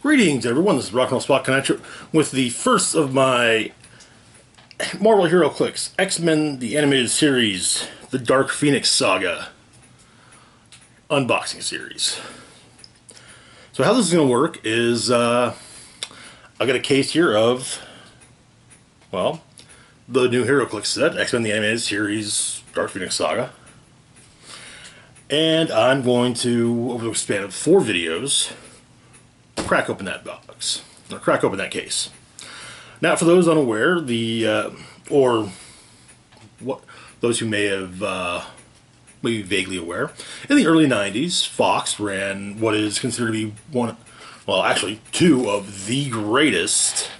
Greetings, everyone. This is Rock and Roll Spot Connection with the first of my Marvel HeroClix X-Men the Animated Series, the Dark Phoenix Saga unboxing series. So how this is going to work is I got a case here of, well, the new HeroClix set, X-Men the Animated Series, Dark Phoenix Saga. And I'm going to, over the span of 4 videos, crack open that box, or crack open that case. Now, for those unaware, or what those who may have, maybe vaguely aware, in the early 90s, Fox ran what is considered to be one, well, actually, 2 of the greatest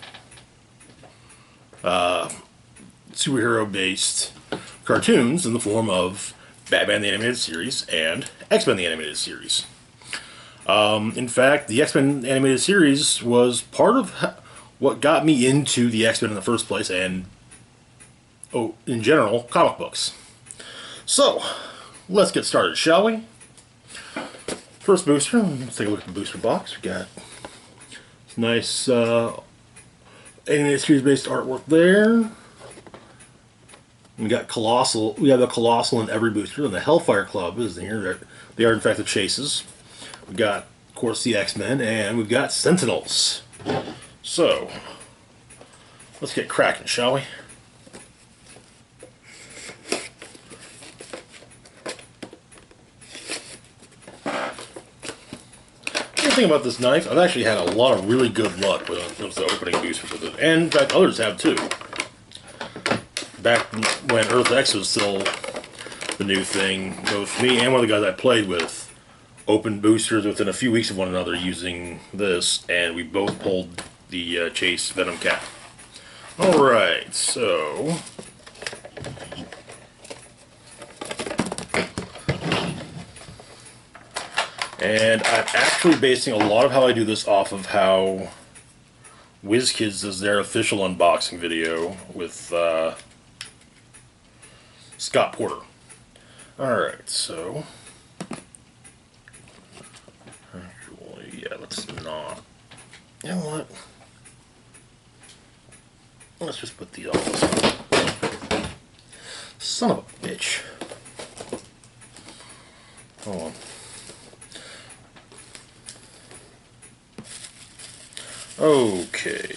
superhero-based cartoons in the form of Batman the Animated Series and X-Men the Animated Series. In fact, the X-Men Animated Series was part of what got me into the X-Men in the first place, and, in general, comic books. So, let's get started, shall we? First booster, let's take a look at the booster box. We got this nice Animated Series-based artwork there. We got Colossal. We have the Colossal in every booster, and the Hellfire Club is here. They are, in fact, the Chases. We've got, of course, the X-Men, and we've got Sentinels. So, let's get cracking, shall we? The thing about this knife, I've actually had a lot of really good luck when it comes to opening boosters with it, and in fact, others have too. Back when Earth X was still the new thing, both me and one of the guys I played with opened boosters within a few weeks of one another using this, and we both pulled the Chase Venom cap. Alright, so and I'm actually basing a lot of how I do this off of how WizKids does their official unboxing video with Scott Porter. Alright, so actually, yeah, let's not. You know what? Let's just put these on this one. Son of a bitch. Hold on. Okay.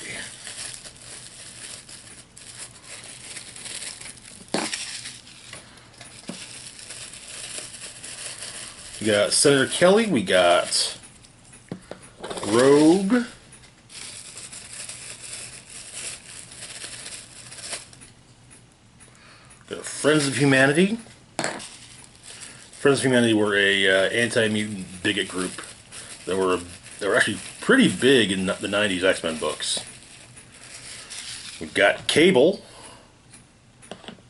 We got Senator Kelly, we got Rogue, got Friends of Humanity. Friends of Humanity were a anti-mutant bigot group that were actually pretty big in the 90s X-Men books. We've got Cable,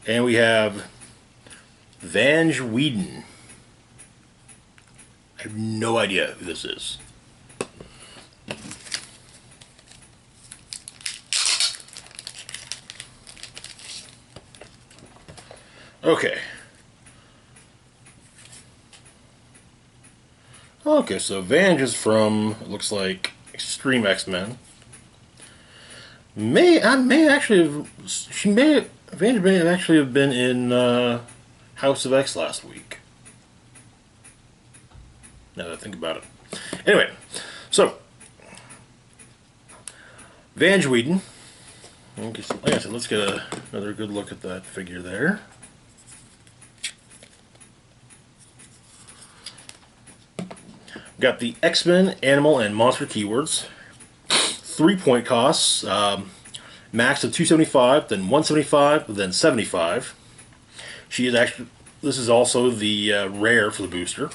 and we have Vange Whedon. I have no idea who this is. Okay. Okay, so Vange is from, it looks like, Extreme X-Men. Vange may have actually been in House of X last week. Now that I think about it. Anyway, so Vange Whedon. Okay, so like I said, let's get another good look at that figure there. Got the X-Men, Animal, and Monster keywords. 3-point costs. Max of 275, then 175, then 75. She is actually. This is also the rare for the booster.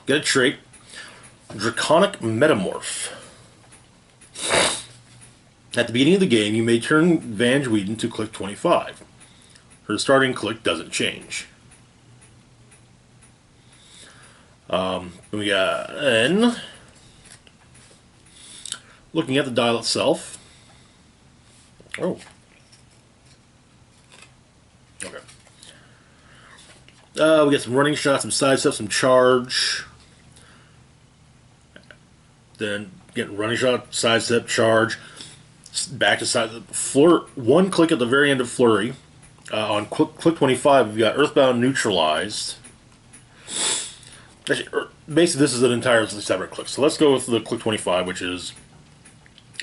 Got a trait, Draconic Metamorph. At the beginning of the game, you may turn Vange Whedon to click 25. Her starting click doesn't change. We got N. Looking at the dial itself. Oh. Okay. We got some running shots, some side stuff, some charge. then get running shot, sidestep, charge, back to side. One click at the very end of flurry. On click 25, we've got Earthbound neutralized. Actually, basically, this is an entirely separate click. So let's go with the click 25, which is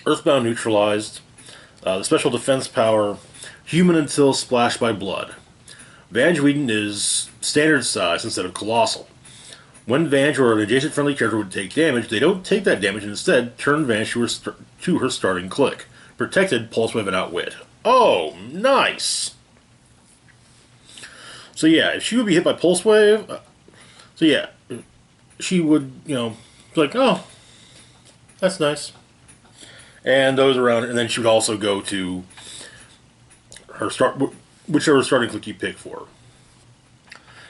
Earthbound neutralized. The special defense power, human until splashed by blood. Vange Whedon is standard size instead of colossal. When Vange or an adjacent friendly character would take damage, they don't take that damage and instead turn Vange to her starting click. Protected, Pulse Wave, and Outwit. Oh, nice! So yeah, if she would be hit by Pulse Wave, so yeah, she would, be like, oh, that's nice. And those around, and then she would also go to her whichever starting click you pick for her.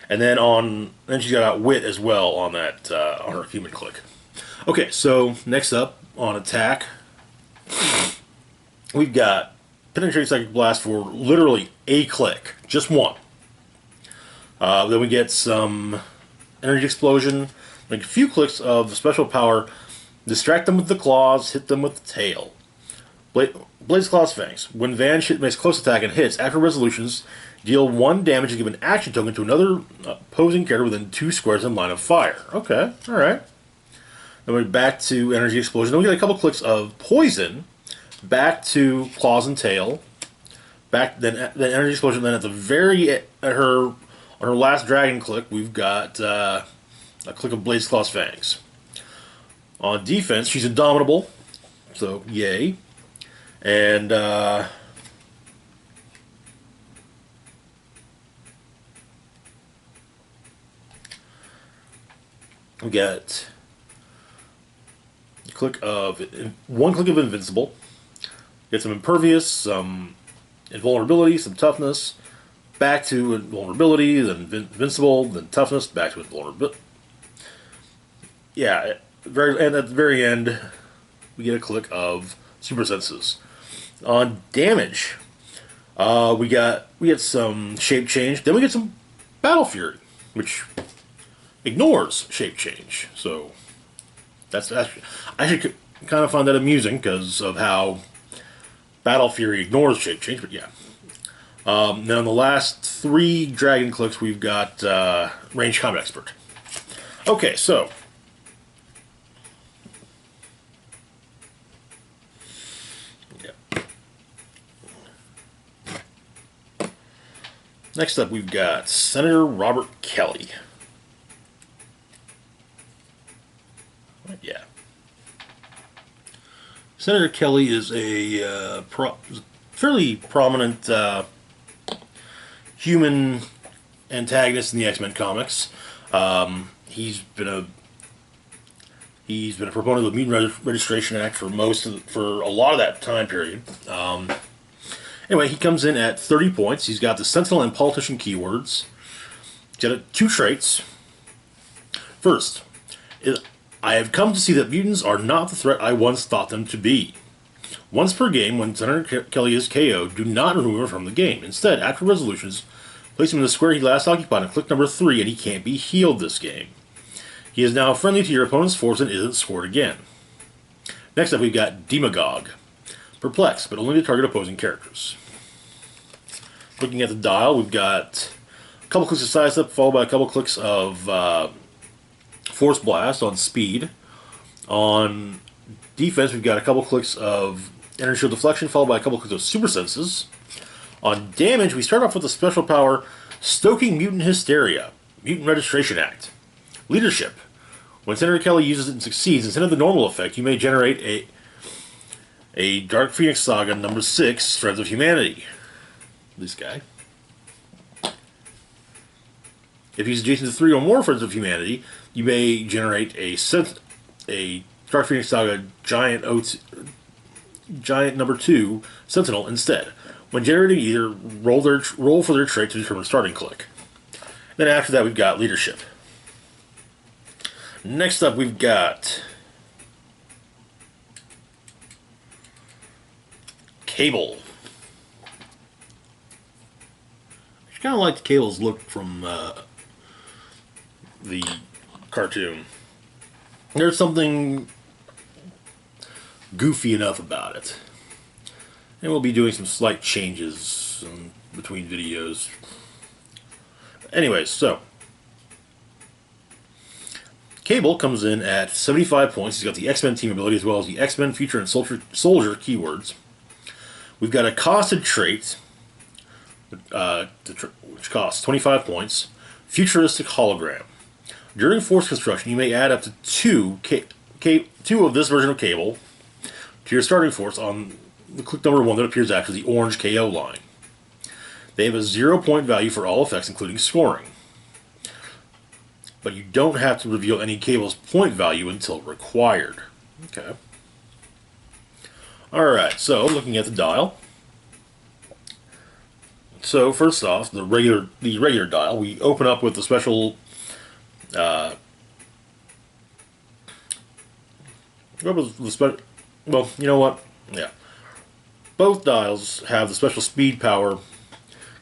And then she's got Outwit as well on that, on her human click. Okay, so next up on attack, we've got Penetrating Psychic Blast for literally a click, just one. Then we get some Energy Explosion, like a few clicks of special power, distract them with the claws, hit them with the tail. Blaze Claw's Fangs. When Vange makes close attack and hits, after resolutions, deal 1 damage and give an action token to another opposing character within 2 squares in line of fire. Okay, alright. Then we're back to Energy Explosion. Then we get a couple clicks of Poison, back to Claws and Tail, then Energy Explosion, then at the very, on her last dragon click, we've got a click of Blaze Claw's Fangs. On defense, she's indomitable, so yay. And we get one click of Invincible. Get some Impervious, some Invulnerability, some Toughness, back to Invulnerability, then Invincible, then Toughness, back to Invulnerability. Yeah, and at the very end, we get a click of Super Senses. On damage, we get some Shape Change, then we get some Battle Fury, which ignores Shape Change. So that's actually, I should kind of find that amusing because of how Battle Fury ignores Shape Change. But yeah. Now in the last 3 dragon clicks, we've got Range Combat Expert. Okay, so next up, we've got Senator Robert Kelly. Yeah. Senator Kelly is a fairly prominent human antagonist in the X-Men comics. He's been a proponent of the Mutant Registration Act for a lot of that time period. Anyway, he comes in at 30 points. He's got the Sentinel and Politician keywords. He's got 2 traits. First, I have come to see that mutants are not the threat I once thought them to be. Once per game, when Senator Kelly is KO'd, do not remove him from the game. Instead, after resolutions, place him in the square he last occupied on click number 3, and he can't be healed this game. He is now friendly to your opponent's force and isn't scored again. Next up, we've got Demagogue. Perplex, but only to target opposing characters. Looking at the dial, we've got a couple clicks of Sidestep, followed by a couple clicks of Force Blast on speed. On defense, we've got a couple clicks of Energy Shield Deflection, followed by a couple clicks of Super Senses. On damage, we start off with a special power, Stoking Mutant Hysteria, Mutant Registration Act. Leadership. When Senator Kelly uses it and succeeds, instead of the normal effect, you may generate a Dark Phoenix Saga number 6, Friends of Humanity. This guy. If he's adjacent to 3 or more Friends of Humanity, you may generate a Dark Phoenix Saga Giant number 2 Sentinel instead. When generating, either roll for their trait to determine starting click. Then after that, we've got Leadership. Next up, we've got Cable. I kind of like Cable's look from the cartoon. There's something goofy enough about it. And we'll be doing some slight changes between videos. Anyways, so Cable comes in at 75 points. He's got the X-Men team ability as well as the X-Men, Future, and Soldier keywords. We've got a costed trait, which costs 25 points. Futuristic Hologram. During force construction, you may add up to two of this version of Cable to your starting force on the click number 1 that appears after the orange KO line. They have a 0-point value for all effects, including scoring. But you don't have to reveal any Cable's point value until required. Okay. Alright, so looking at the dial. So first off, the regular dial, we open up with the special well, you know what? Yeah. Both dials have the special speed power,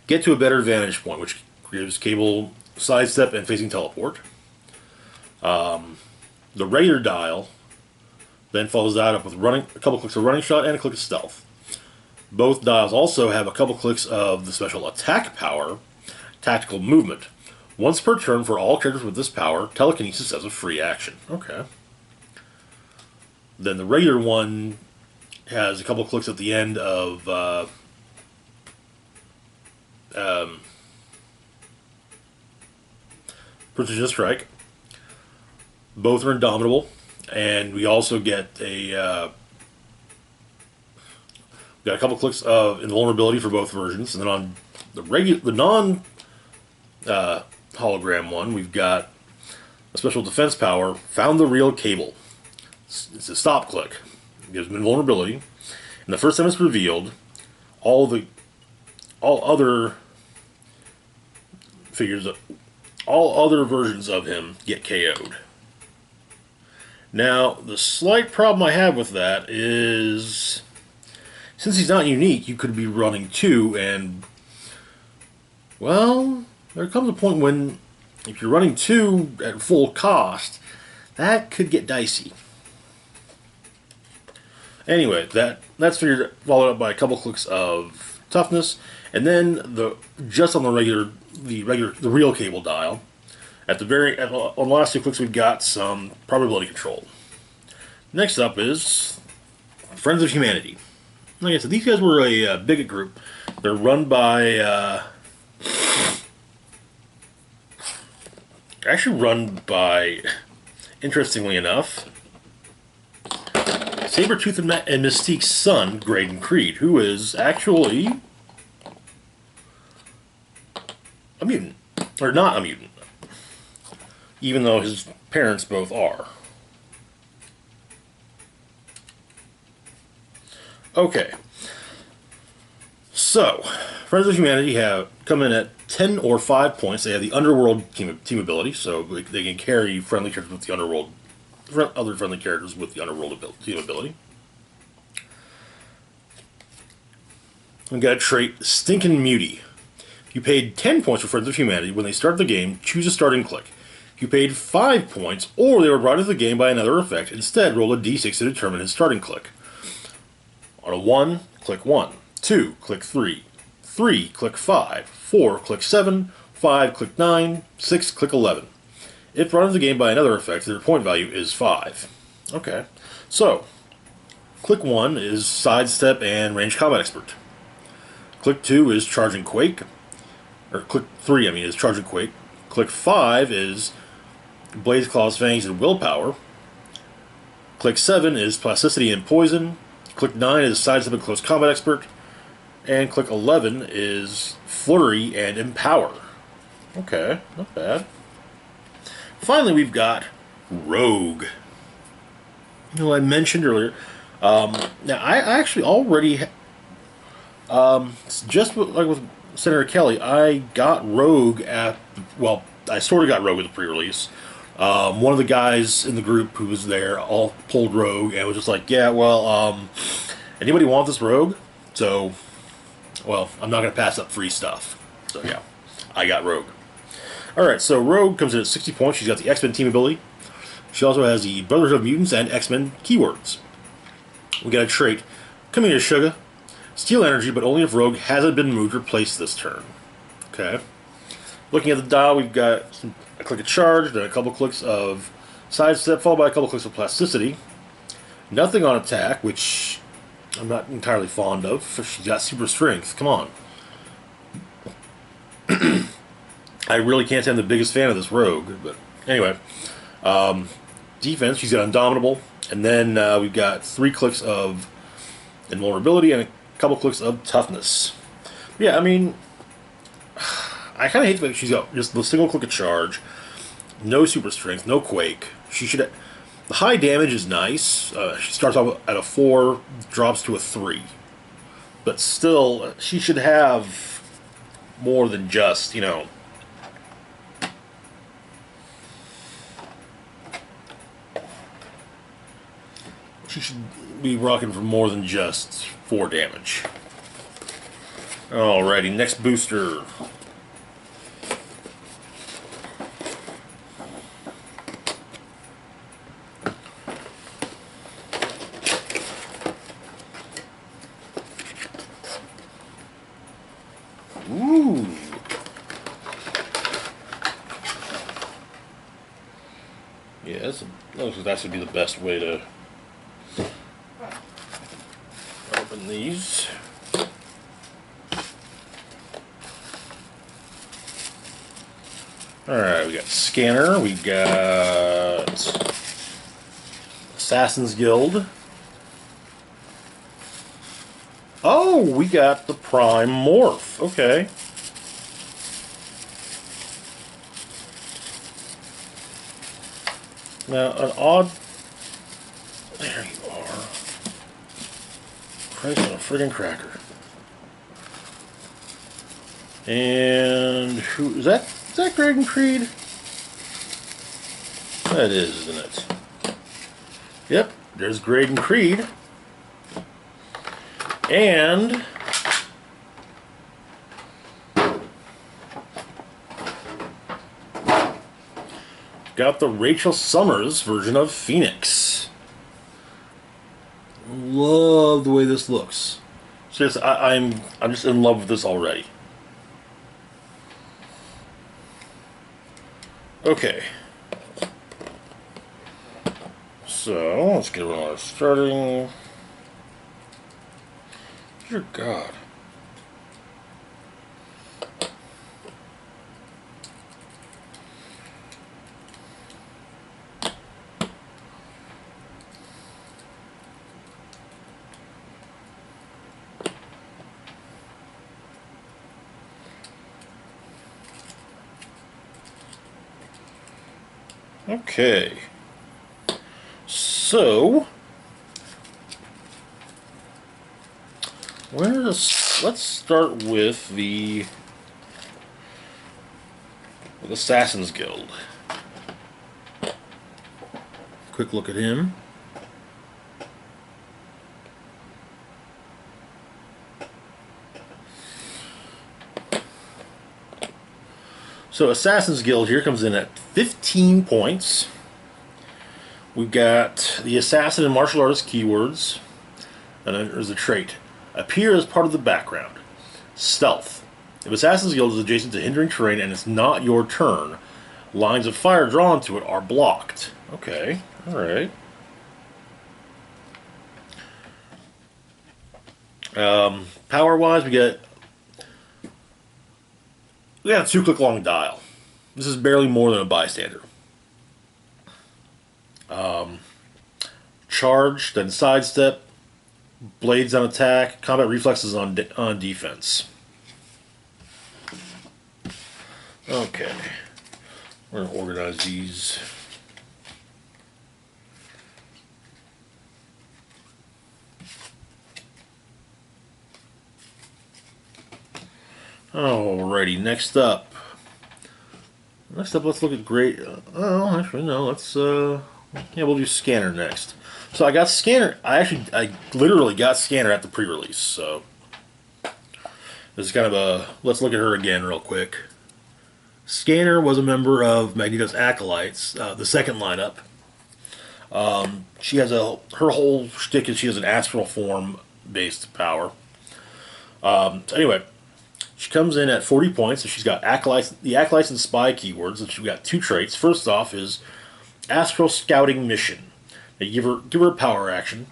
get to a better vantage point, which gives Cable sidestep and facing teleport. The regular dial then follows that up with a couple clicks of running shot and a click of stealth. Both dials also have a couple clicks of the special attack power, tactical movement. Once per turn for all characters with this power, telekinesis as a free action. Okay. Then the regular one has a couple clicks at the end of Precision Strike. Both are indomitable, and we also get a got a couple clicks of invulnerability for both versions, and then on the non hologram one, we've got a special defense power. Found the real Cable. It's a stop click. It gives invulnerability, and the first time it's revealed, all other versions of him get KO'd. Now, the slight problem I have with that is, since he's not unique, you could be running 2, and, well, there comes a point when, if you're running 2 at full cost, that could get dicey. Anyway, that's followed up by a couple clicks of toughness, and then just on the real Cable dial, on the last 2 clicks, we've got some probability control. Next up is Friends of Humanity. Like I said, these guys were a bigot group. They're run by interestingly enough, Sabretooth and Mystique's son, Graydon Creed, who is actually a mutant. Or not a mutant, even though his parents both are. Okay. So, Friends of Humanity come in at 10 or 5 points. They have the Underworld team ability, so they can carry friendly characters with the Underworld, other friendly characters with the Underworld team ability. We've got a trait, Stinkin' Mutie. If you paid 10 points for Friends of Humanity, when they start the game, choose a starting click. If you paid 5 points, or they were brought into the game by another effect, instead roll a d6 to determine his starting click. On a 1, click 1. 2, click 3. 3, click 5. 4, click 7. 5, click 9. 6, click 11. If brought into the game by another effect, their point value is 5. Okay, so click 1 is Sidestep and Ranged Combat Expert. Click 2 is Charging Quake. Or click 3, is Charging Quake. Click 5 is Blaze Claws, Fangs, and Willpower. Click 7 is Plasticity and Poison. Click 9 is Sidestep and Close Combat Expert. And click 11 is Flurry and Empower. Okay, not bad. Finally, we've got Rogue. I mentioned earlier. Now, I actually already, just with Senator Kelly, I got Rogue I sort of got Rogue with the pre-release. One of the guys in the group who was there all pulled Rogue and was just like, yeah, well, anybody want this Rogue? So, well, I'm not going to pass up free stuff. So, yeah, I got Rogue. Alright, so Rogue comes in at 60 points. She's got the X-Men team ability. She also has the Brotherhood of Mutants and X-Men keywords. We got a trait. Come here, Sugar. Steal energy, but only if Rogue hasn't been moved or placed this turn. Okay. Looking at the dial, we've got a click of charge, then a couple clicks of sidestep, followed by a couple clicks of plasticity. Nothing on attack, which I'm not entirely fond of. She's got super strength. Come on. I really can't say I'm the biggest fan of this rogue, but anyway. Defense, she's got Indomitable, and then we've got 3 clicks of Invulnerability and a couple clicks of Toughness. Yeah, I mean, I kind of hate the fact she's got just the single click of charge, no super strength, no quake. She should. The high damage is nice. She starts off at a 4, drops to a 3, but still, she should have more than just, you know. She should be rocking for more than just 4 damage. Alrighty, next booster. Ooh. Yeah, that should be the best way to open these. Alright, we got Scanner, we got Assassin's Guild. Oh, we got the Prime Morph. Okay. Now, an odd... There you are. Christ on a friggin' cracker. And who is that? Is that Graydon Creed? That is, isn't it? Yep, there's Graydon Creed. And got the Rachel Summers version of Phoenix. Love the way this looks. Seriously, I'm just in love with this already. Okay. So let's get on starting. Dear God. Okay. So let's start with the Assassin's Guild. Quick look at him. So Assassin's Guild here comes in at 15 points. We've got the Assassin and Martial Artist keywords. And then there's a trait. Appear as part of the background. Stealth. If Assassin's Guild is adjacent to hindering terrain and it's not your turn, lines of fire drawn to it are blocked. Okay, alright. Power-wise, we got a 2-click long dial. This is barely more than a bystander. Charge, then sidestep, blades on attack, combat reflexes on defense. Okay, we're going to organize these. Alrighty, next up, let's look at great. Oh, actually, no. Let's yeah, we'll do Scanner next. So I got Scanner. I literally got Scanner at the pre-release. So this is kind of a. Let's look at her again real quick. Scanner was a member of Magneto's Acolytes, the second lineup. She has her whole shtick is she has an astral form based power. So anyway, she comes in at 40 points, and she's got the acolytes and spy keywords, and she's got two traits. First off is astral scouting mission. They give her a power action.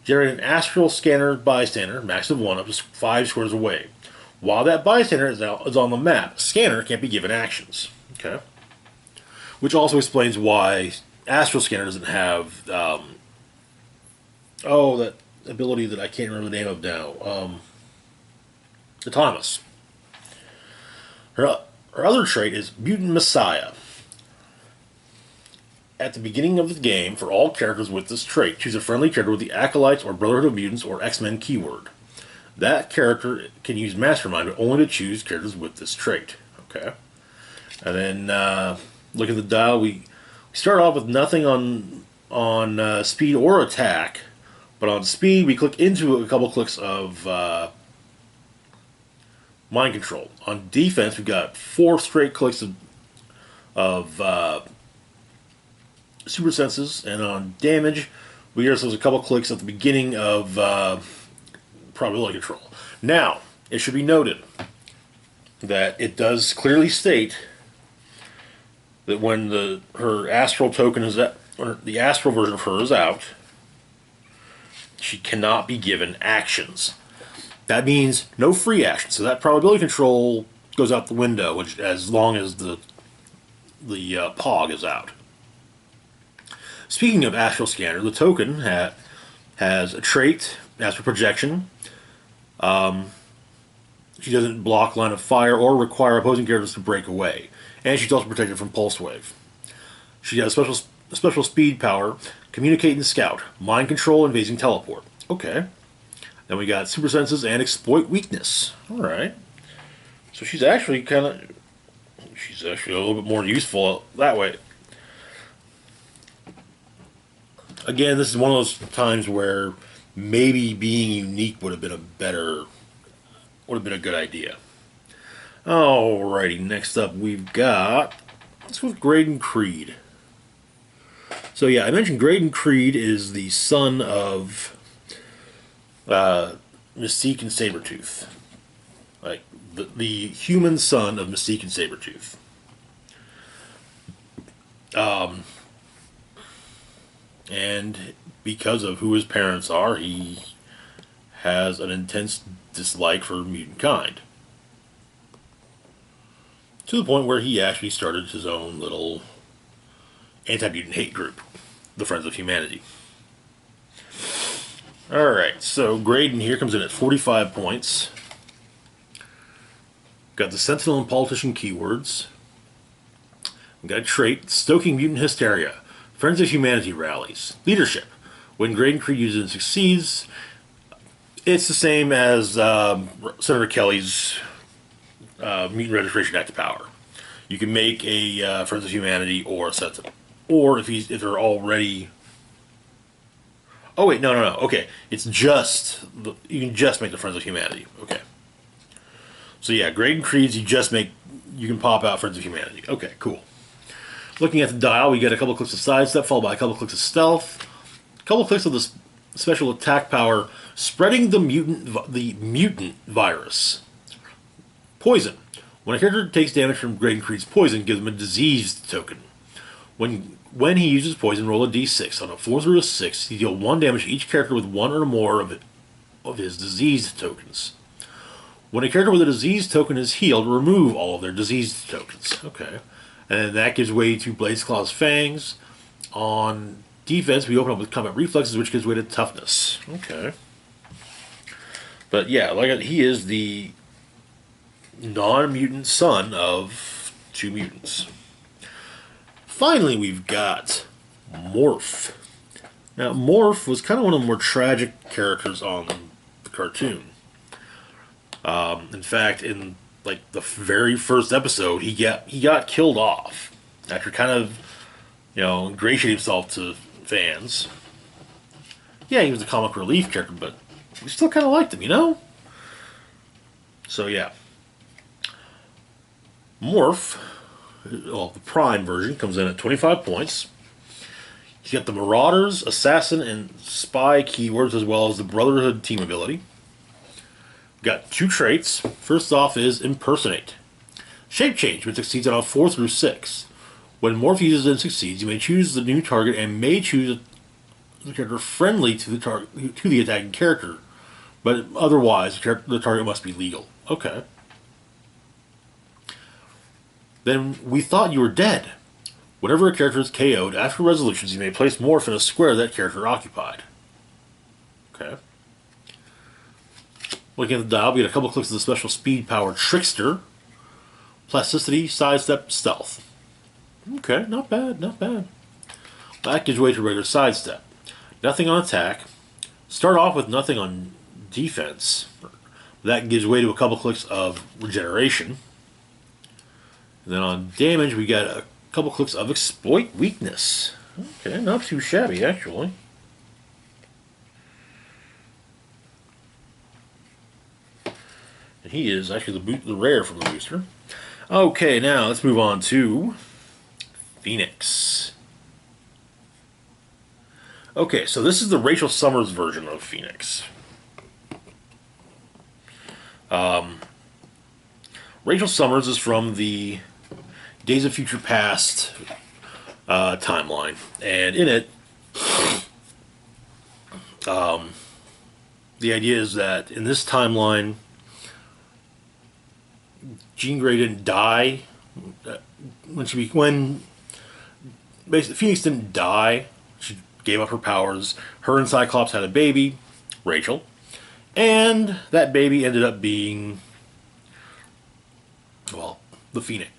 Generate an astral scanner bystander, max of 1, up to 5 squares away. While that bystander is on the map, scanner can't be given actions. Okay. Which also explains why astral scanner doesn't have that ability that I can't remember the name of now. Autonomous. Her other trait is Mutant Messiah. At the beginning of the game, for all characters with this trait, choose a friendly character with the Acolytes or Brotherhood of Mutants or X-Men keyword. That character can use Mastermind, but only to choose characters with this trait. Okay. And then look at the dial. We start off with nothing on speed or attack, but on speed we click into a couple clicks of mind control. On defense, we've got 4 straight clicks of super senses, and on damage, we get ourselves a couple clicks at the beginning of probability control. Now, it should be noted that it does clearly state that when her astral token is out, or the astral version of her is out, she cannot be given actions. That means no free actions. So that probability control goes out the window, as long as the POG is out. Speaking of astral scanner, the token has a trait, astral projection. She doesn't block line of fire or require opposing characters to break away. And she's also protected from pulse wave. She has a special speed power, communicate and scout, mind control, and phasing teleport. Okay. Then we got super senses and exploit weakness. Alright. So she's actually a little bit more useful that way. Again, this is one of those times where maybe being unique would have been a good idea. Alrighty, next up we've got, let's go with Graydon Creed. So yeah, I mentioned Graydon Creed is the son of Mystique and Sabretooth. Like, the human son of Mystique and Sabretooth. And because of who his parents are, he has an intense dislike for mutant kind. To the point where he actually started his own little anti-mutant hate group, the Friends of Humanity. Alright, so Graydon here comes in at 45 points. Got the Sentinel and Politician keywords. We've got a trait, Stoking Mutant Hysteria. Friends of Humanity rallies. Leadership. When Graydon Creed uses and succeeds, it's the same as Senator Kelly's Mutant Registration Act power. You can make a Friends of Humanity or a Sentinel. Or if they're already... Oh wait, no. Okay, it's just... You can just make the Friends of Humanity. Okay. So yeah, Graydon Creed's you can pop out Friends of Humanity. Okay, cool. Looking at the dial, we get a couple clicks of sidestep, followed by a couple clicks of stealth, a couple clicks of the special attack power, spreading the mutant virus. Poison. When a character takes damage from Graydon Creed's poison, give them a diseased token. When he uses poison, roll a d6. On a 4 through a 6, he deal 1 damage to each character with 1 or more of his diseased tokens. When a character with a diseased token is healed, remove all of their diseased tokens. Okay. And that gives way to Blade's Claw's Fangs. On defense, we open up with Combat Reflexes, which gives way to Toughness. Okay. But yeah, he is the non-mutant son of 2 mutants. Finally, we've got Morph. Now, Morph was kind of one of the more tragic characters on the cartoon. In fact, in the very first episode, he got killed off after kind of, ingratiating himself to fans. Yeah, he was a comic relief character, but we still kind of liked him, So yeah, Morph, the Prime version, comes in at 25 points. She's got the Marauders, Assassin, and Spy keywords, as well as the Brotherhood team ability. Got 2 traits. First off is Impersonate. Shape Change, which succeeds on 4 through 6. When Morph uses and succeeds, you may choose the new target and may choose a character friendly to the attacking character, but otherwise the target must be legal. Okay. Then We Thought You Were Dead. Whenever a character is KO'd after resolutions, you may place Morph in a square that character occupied. Okay. Looking at the dial, we get a couple clicks of the special speed power Trickster, Plasticity, Sidestep, Stealth. Okay, not bad, not bad. That gives way to regular Sidestep. Nothing on attack. Start off with nothing on defense. That gives way to a couple clicks of Regeneration. And then on damage, we got a couple clicks of Exploit Weakness. Okay, not too shabby, actually. And he is actually the rare from the booster. Okay, now let's move on to Phoenix. Okay, so this is the Rachel Summers version of Phoenix. Rachel Summers is from the Days of Future Past timeline, and in it, the idea is that in this timeline, Jean Grey didn't die when basically Phoenix didn't die. She gave up her powers. Her and Cyclops had a baby, Rachel, and that baby ended up being, well, the Phoenix.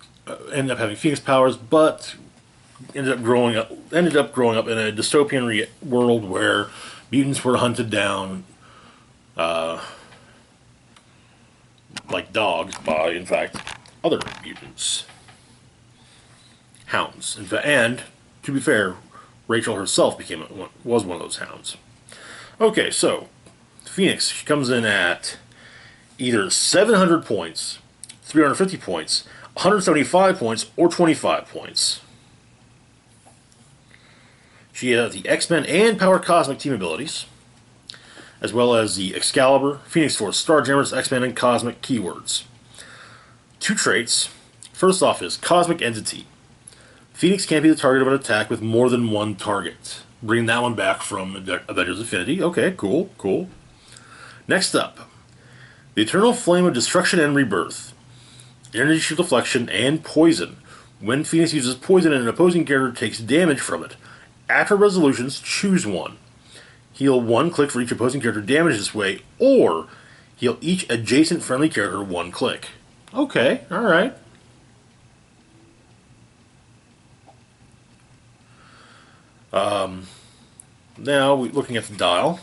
Ended up having Phoenix powers, but ended up growing up in a dystopian world where mutants were hunted down like dogs by, in fact, other mutants. Hounds. And, to be fair, Rachel herself was one of those hounds. Okay, so, Phoenix, she comes in at either 700 points, 350 points, 175 points, or 25 points. She has the X-Men and Power Cosmic team abilities, as well as the Excalibur, Phoenix Force, Starjammers, X-Men, and Cosmic keywords. 2 traits. First off is Cosmic Entity. Phoenix can't be the target of an attack with more than 1 target. Bring that one back from Avengers Infinity. Okay, cool, cool. Next up, the Eternal Flame of Destruction and Rebirth. Energy Shield Deflection and Poison. When Phoenix uses poison and an opposing character takes damage from it, after resolutions, choose one. Heal 1 click for each opposing character damaged this way, or heal each adjacent friendly character 1 click. Okay, alright. Now, looking at the dial.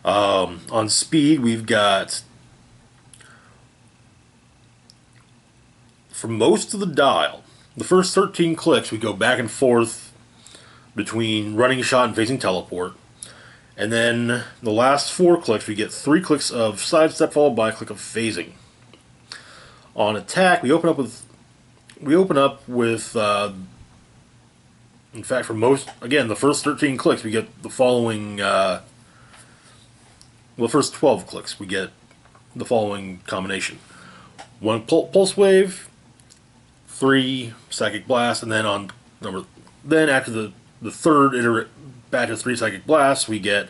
On speed, we've got, for most of the dial, the first 13 clicks, we go back and forth between running shot and facing teleport. And then the last 4 clicks, we get 3 clicks of sidestep followed by a click of phasing. On attack, we open up with in fact, for most, again, the first 13 clicks, we get the following, the first 12 clicks, we get the following combination. 1 Pulse Wave, 3 Psychic Blast, and then after the third batch of 3 Psychic Blasts, we get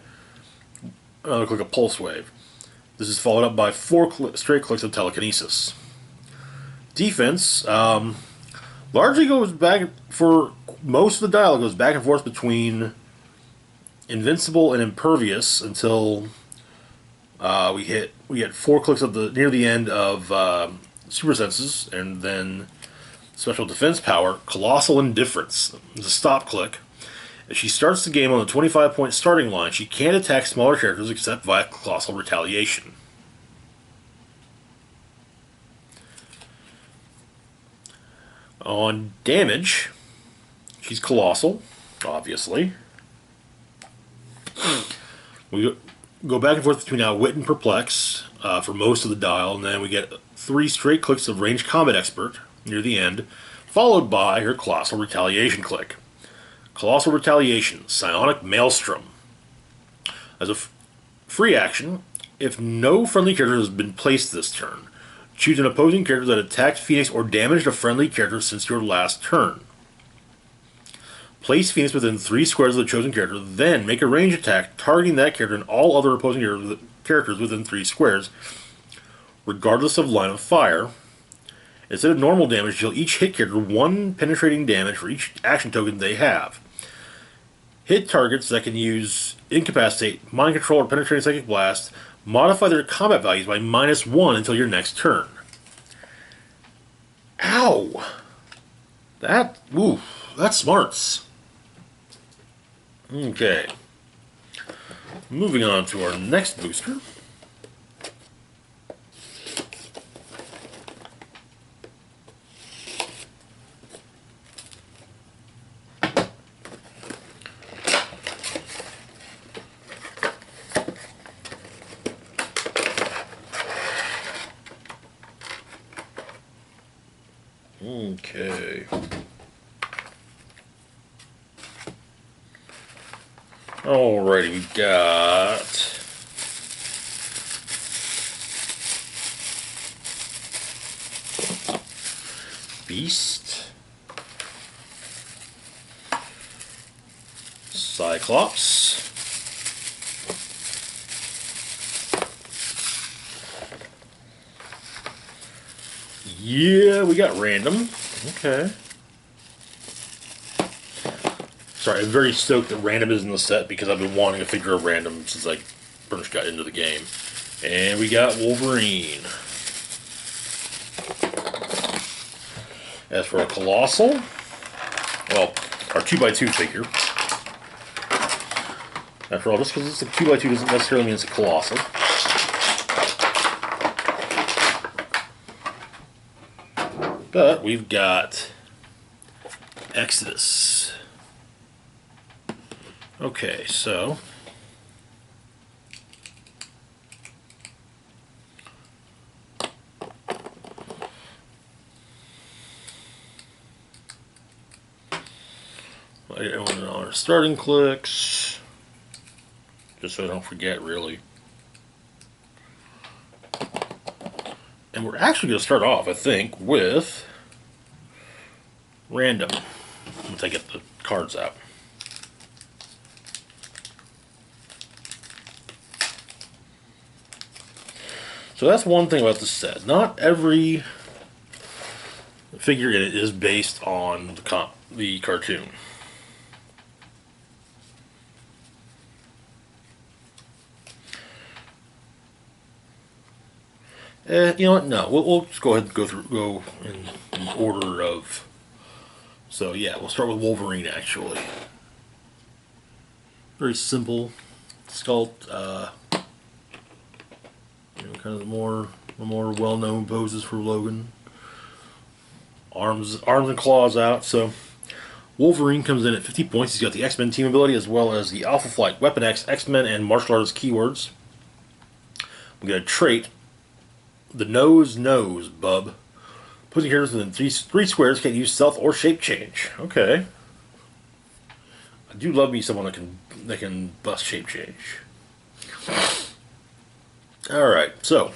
another click of Pulse Wave. This is followed up by 4 straight clicks of Telekinesis. Defense, largely goes back, for most of the dial, goes back and forth between Invincible and Impervious until we get 4 clicks near the end of Super Senses, and then special defense power, Colossal Indifference. It's a stop click. If she starts the game on the 25-point starting line, she can't attack smaller characters except via Colossal Retaliation. On damage, she's Colossal, obviously. We go back and forth between Outwit and Perplex for most of the dial, and then we get 3 straight clicks of Ranged Combat Expert near the end, followed by her Colossal Retaliation click. Colossal Retaliation, Psionic Maelstrom. As a free action, if no friendly character has been placed this turn, choose an opposing character that attacked Phoenix or damaged a friendly character since your last turn. Place Phoenix within 3 squares of the chosen character, then make a range attack targeting that character and all other opposing characters within 3 squares, regardless of line of fire. Instead of normal damage, deal each hit character 1 penetrating damage for each action token they have. Hit targets that can use Incapacitate, Mind Control, or Penetrating Psychic Blast modify their combat values by -1 until your next turn. Ow! That smarts. Okay. Moving on to our next booster. Okay. Alrighty, we got Beast, Cyclops, yeah, we got random. Okay. Sorry, I'm very stoked that random is in the set because I've been wanting to figure out random since I first got into the game. And we got Wolverine. As for a Colossal, well, our 2x2 figure. After all, just because it's a 2x2 doesn't necessarily mean it's a Colossal. But we've got Exodus. Okay, so I want it on our starting clicks, just so I don't forget, really. And we're actually going to start off, I think, with random, once I get the cards out. So that's one thing about the set. Not every figure in it is based on the cartoon. You know what? No, we'll just go ahead and go in order of. So yeah, we'll start with Wolverine. Actually, very simple sculpt. Kind of the more well-known poses for Logan. Arms and claws out. So Wolverine comes in at 50 points. He's got the X-Men team ability as well as the Alpha Flight, Weapon X, X-Men, and martial arts keywords. We got a trait. The nose, bub. Opposing characters within three squares can't use stealth or shape change. Okay. I do love me someone that can bust shape change. Alright, so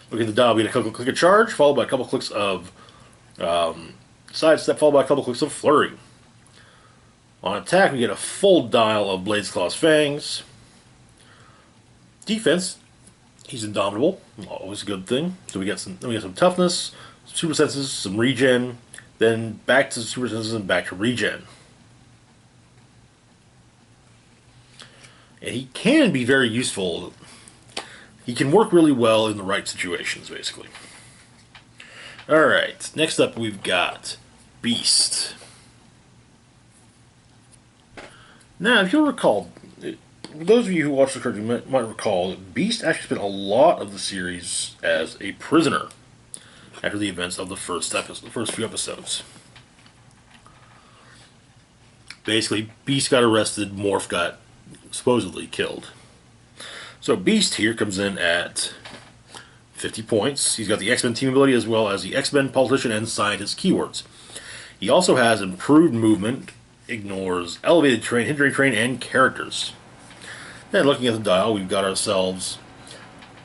look at the dial. We get a click of charge, followed by a couple clicks of sidestep, followed by a couple clicks of flurry. On attack, we get a full dial of Blades, Claws, Fangs. Defense, he's indomitable, always a good thing. So we get some toughness, some super senses, some regen, then back to super senses and back to regen. And he can be very useful. He can work really well in the right situations, basically. Alright, next up we've got Beast. Now, if you'll recall, those of you who watched the cartoon might recall that Beast actually spent a lot of the series as a prisoner after the events of the first few episodes. Basically, Beast got arrested, Morph got supposedly killed. So Beast here comes in at 50 points. He's got the X-Men team ability as well as the X-Men, Politician, and Scientist keywords. He also has improved movement, ignores elevated terrain, hindering terrain, and characters. Then looking at the dial, we've got ourselves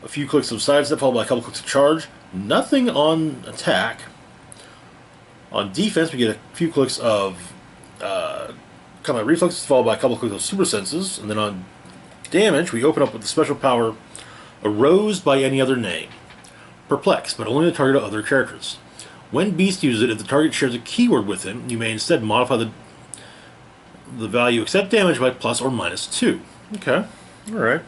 a few clicks of sidestep followed by a couple clicks of charge. Nothing on attack. On defense, we get a few clicks of combat reflexes followed by a couple clicks of super senses. And then on damage, we open up with the special power Arose by any other name. Perplex, but only the target of other characters. When Beast uses it, if the target shares a keyword with him, you may instead modify the value accept damage by plus or minus 2. Okay, alright.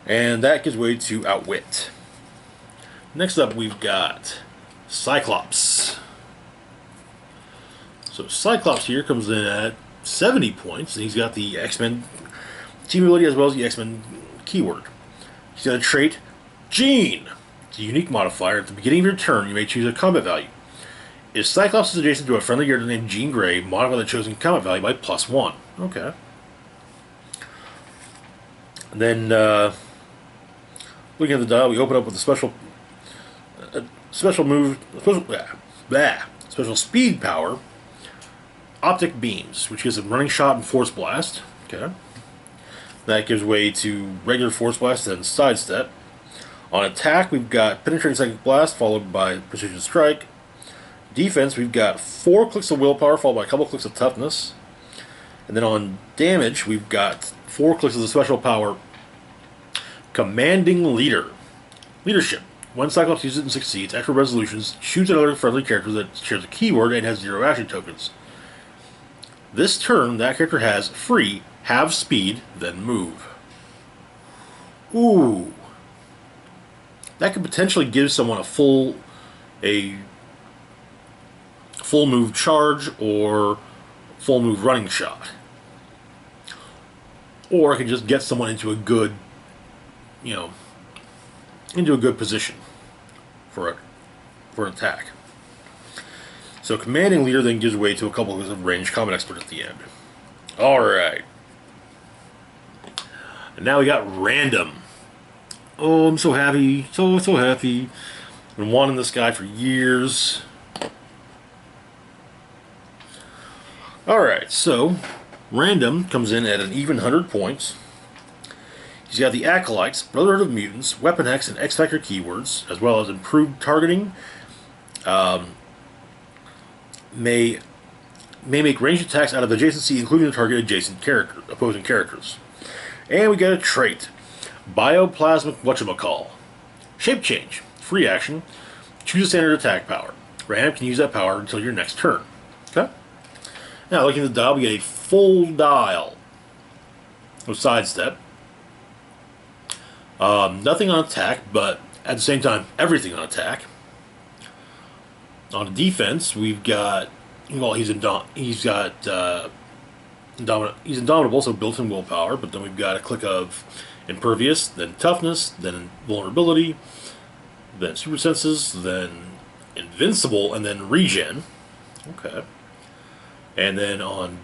And that gives way to Outwit. Next up, we've got Cyclops. So Cyclops here comes in at 70 points, and he's got the X-Men team ability as well as the X-Men keyword. He's got a trait, Gene. It's a unique modifier. At the beginning of your turn, you may choose a combat value. If Cyclops is adjacent to a friendly character named Jean Grey, modify the chosen combat value by plus 1. Okay. And then, looking at the dial, we open up with a special speed power, Optic Beams, which gives a running shot and Force Blast. Okay. That gives way to regular Force Blast and Sidestep. On attack, we've got Penetrating Psychic Blast, followed by Precision Strike. Defense, we've got 4 clicks of Willpower, followed by a couple clicks of Toughness. And then on damage, we've got 4 clicks of the special power, Commanding Leader. Leadership. When Cyclops uses it and succeeds, after resolutions, shoots at other friendly characters that shares a keyword and has 0 action tokens. This turn, that character has free, have speed, then move. Ooh. That could potentially give someone a full move charge or full move running shot. Or I could just get someone into a good, into a good position for an attack. So Commanding Leader then gives way to a couple of ranged combat expert at the end. Alright. And now we got Random. Oh, I'm so happy. So happy. Been wanting this guy for years. Alright, so Random comes in at an even 100 points. He's got the Acolytes, Brotherhood of Mutants, Weapon X, and X Factor keywords, as well as improved targeting. May make ranged attacks out of adjacency, including the target opposing characters. And we got a trait, Bioplasmic Whatchamacall. Shape Change, free action. Choose a standard attack power. Random can use that power until your next turn. Okay. Now looking at the dial, we get a full dial of sidestep. Nothing on attack, but at the same time, everything on attack. On defense, we've got, well, he's indomitable, so built-in willpower, but then we've got a click of impervious, then toughness, then vulnerability, then super senses, then invincible, and then regen. Okay. And then on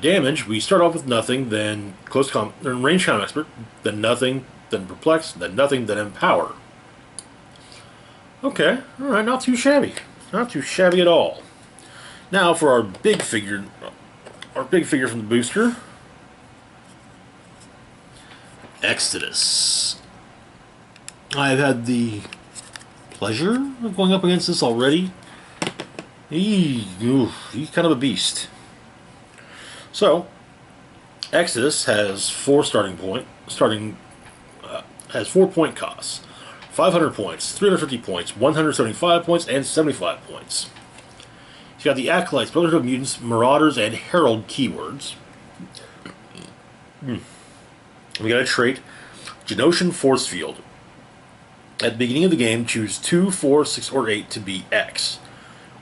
damage, we start off with nothing, then then range combat expert, then nothing, then perplex, then nothing, then empower. Okay, alright, not too shabby. Not too shabby at all. Now for our big figure from the booster, Exodus. I've had the pleasure of going up against this already. He's kind of a beast. So, Exodus has 4 has 4 point costs. 500 points, 350 points, 175 points, and 75 points. He's got the Acolytes, Brotherhood of Mutants, Marauders, and Herald keywords. We got a trait, Genosian Force Field. At the beginning of the game, choose 2, 4, 6, or 8 to be X.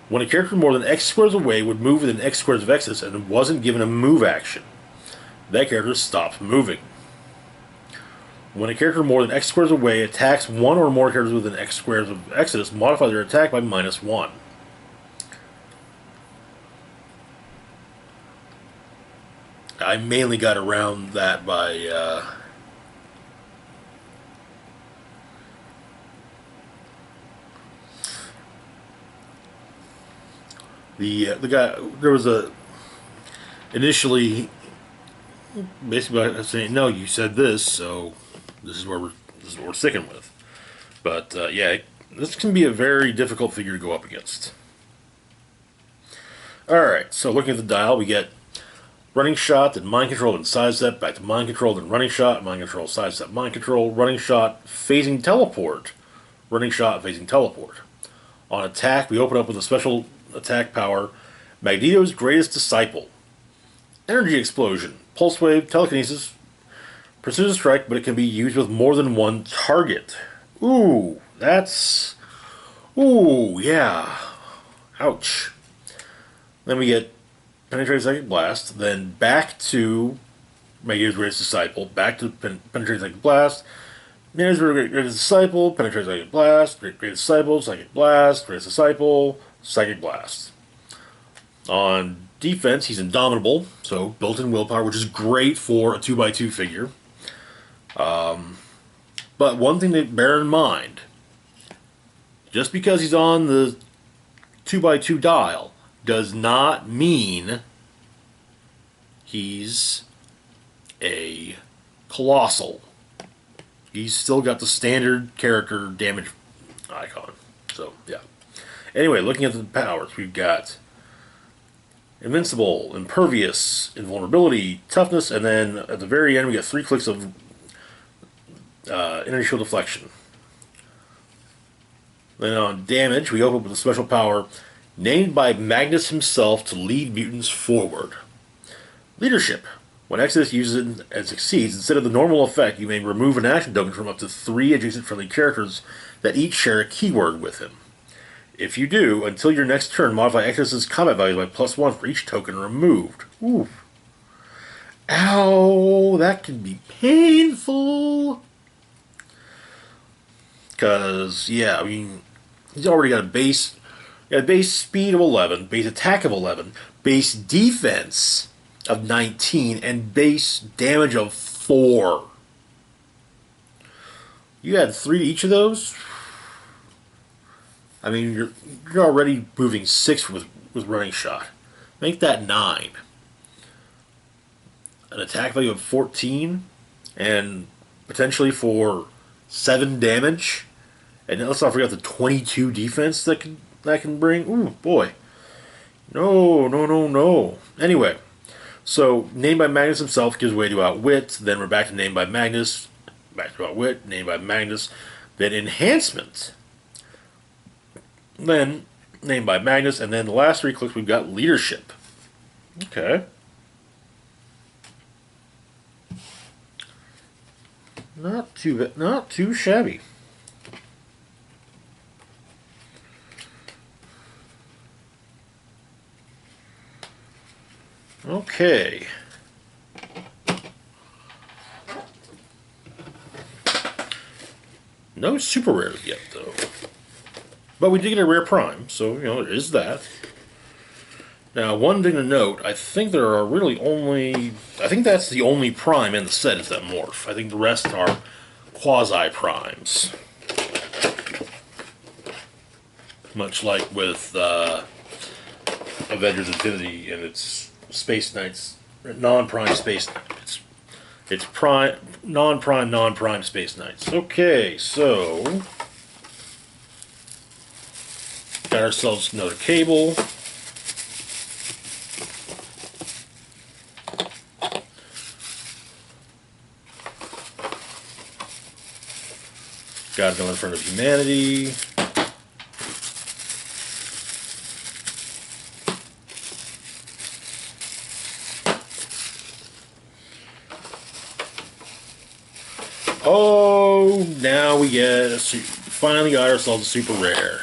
When a character more than X squares away would move within X squares of Exodus and wasn't given a move action, that character stops moving. When a character more than X squares away attacks one or more characters within X squares of Exodus, modify their attack by -1. I mainly got around that by The guy, there was a initially basically I was saying, no, you said this, so this is what we're sticking with. But yeah, this can be a very difficult figure to go up against. All right, so looking at the dial, we get running shot, then mind control, then sidestep, back to mind control, then running shot, mind control, sidestep, mind control, running shot, phasing teleport, running shot, phasing teleport. On attack, we open up with a special attack power, Magneto's Greatest Disciple. Energy Explosion, Pulse Wave, Telekinesis, Precision Strike, but it can be used with more than one target. Ooh, that's... Ooh, yeah. Ouch. Then we get Penetrating Psychic Blast, then back to Magneto's Greatest Disciple, back to Penetrating Psychic Blast, Magneto's Greatest Disciple, Penetrating Psychic Blast, Greatest Disciple, Psychic Blast, Greatest Disciple, Psychic Blast. On defense, he's indomitable, so built-in willpower, which is great for a 2x2 figure. But one thing to bear in mind, just because he's on the 2x2 dial does not mean he's a colossal. He's still got the standard character damage icon. So, yeah. Anyway, looking at the powers, we've got Invincible, Impervious, Invulnerability, Toughness, and then at the very end we get 3 clicks of Energy Shield Deflection. Then on damage, we open up with a special power named by Magnus himself to lead mutants forward. Leadership. When Exodus uses it and succeeds, instead of the normal effect, you may remove an action token from up to 3 adjacent friendly characters that each share a keyword with him. If you do, until your next turn, modify Exodus's combat value by +1 for each token removed. Ooh. Ow, that can be painful. Because, yeah, I mean, he's already got a base speed of 11, base attack of 11, base defense of 19, and base damage of 4. You add 3 to each of those? I mean, you're already moving 6 with running shot. Make that 9. An attack value of 14, and potentially for 7 damage. And let's not forget the 22 defense that can bring. Ooh, boy. No. Anyway, so named by Magnus himself gives way to Outwit. Then we're back to named by Magnus. Back to Outwit. Named by Magnus. Then Enhancement. Then named by Magnus. And then the last 3 clicks we've got Leadership. Okay. Not too shabby. Okay. No super rares yet, though. But we did get a rare prime, so, there is that. Now, one thing to note, I think there are really only... I think that's the only prime in the set is that morph. I think the rest are quasi-primes. Much like with Avengers Infinity and its Space Knights, non-prime Space Knights. It's prime, non-prime Space Knights. Okay, so got ourselves another cable. Got another Front of Humanity. Oh, now we get finally got ourselves a super rare.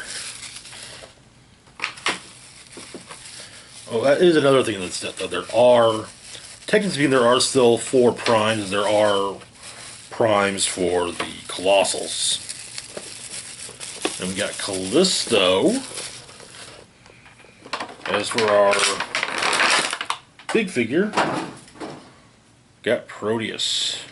Oh, that is another thing that's set though. Technically speaking, there are still 4 primes. There are primes for the Colossals. And we got Callisto. As for our big figure, got Proteus.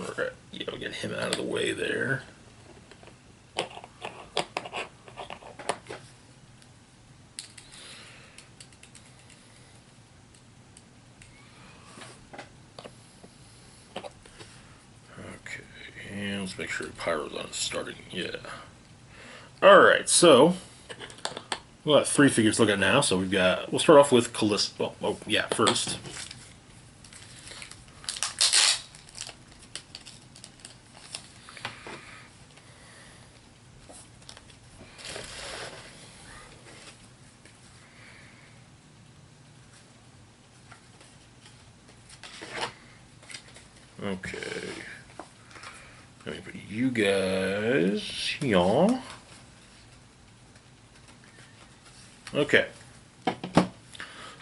Alright, yeah, we'll get him out of the way there. Okay, and let's make sure Pyro's on starting. Yeah. Alright, so we'll have 3 figures to look at now. So we'll start off with Callisto. Oh, yeah, first. Okay. Let me put you guys here. Okay.